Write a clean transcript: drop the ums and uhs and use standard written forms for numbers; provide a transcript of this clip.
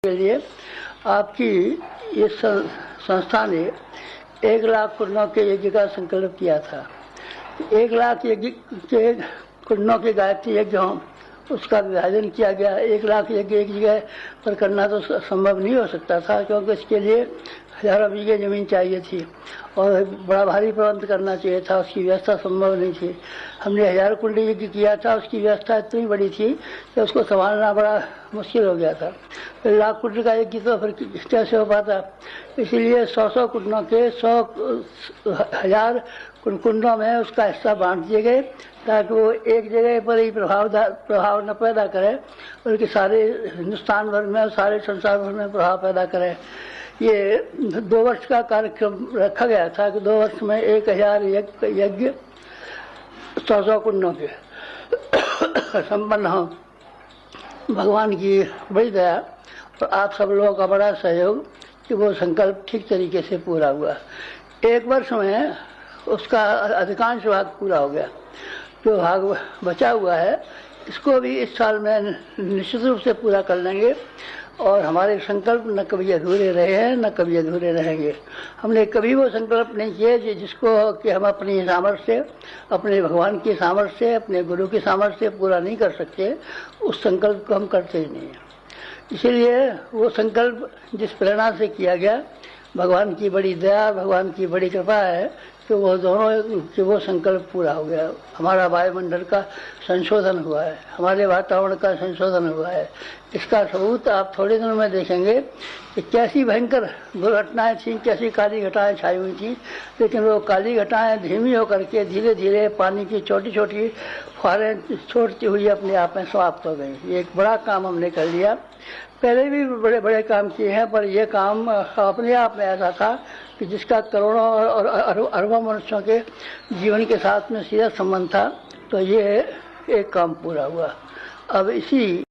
के लिए आपकी इस संस्था ने 1 लाख कुंडों के यज्ञ का संकल्प किया था। 1 लाख यज्ञ के कुंडों के गायत्री यज्ञ हों, उसका विभाजन किया गया। 1 लाख यज्ञ एक जगह पर करना तो संभव नहीं हो सकता था, क्योंकि इसके लिए हजारों बीघे जमीन चाहिए थी और बड़ा भारी प्रबंध करना चाहिए था। उसकी व्यवस्था संभव नहीं थी। हमने 1000 कुंड यज्ञ किया था, उसकी व्यवस्था इतनी बड़ी थी कि उसको संभालना बड़ा मुश्किल हो गया था। फिर 1 लाख कुंड का यज्ञ तो फिर कैसे हो पाता। इसीलिए 100 कुंडों के 100,000 कुंडों में उसका हिस्सा बांट दिए गए, ताकि वो एक जगह पर ही प्रभाव न पैदा करे, बल्कि सारे हिंदुस्तान भर में और सारे संसार भर में प्रभाव पैदा करे। ये 2 वर्ष का कार्यक्रम रखा गया था कि 2 वर्ष में 1000 यज्ञ 100 कुंडों के संपन्न हो। भगवान की बड़ी दया और आप सब लोगों का बड़ा सहयोग कि वो संकल्प ठीक तरीके से पूरा हुआ। 1 वर्ष में उसका अधिकांश भाग पूरा हो गया। जो भाग बचा हुआ है, इसको भी इस साल में निश्चित रूप से पूरा कर लेंगे और हमारे संकल्प न कभी अधूरे रहे हैं, न कभी अधूरे रहेंगे। हमने कभी वो संकल्प नहीं किए जिसको कि हम अपनी सामर्थ्य से, अपने भगवान की सामर्थ्य से, अपने गुरु की सामर्थ्य से पूरा नहीं कर सकते। उस संकल्प को हम करते ही नहीं हैं। इसीलिए वो संकल्प जिस प्रेरणा से किया गया, भगवान की बड़ी दया, भगवान की बड़ी कृपा है कि वो दोनों कि वो संकल्प पूरा हो गया। हमारा वायुमंडल का संशोधन हुआ है, हमारे वातावरण का संशोधन हुआ है। इसका सबूत आप थोड़े दिनों में देखेंगे कि कैसी भयंकर दुर्घटनाएं थीं, कैसी काली घटाएं छाई हुई थी, लेकिन वो काली घटाएं धीमी होकर के धीरे धीरे पानी की छोटी छोटी फुहारें छोड़ती हुई अपने आप में समाप्त हो गई। ये एक बड़ा काम हमने कर लिया। पहले भी बड़े बड़े काम किए हैं, पर यह काम अपने आप में ऐसा था कि जिसका करोड़ों और अरबों मनुष्यों के जीवन के साथ में सीधा संबंध था। तो ये एक काम पूरा हुआ। अब इसी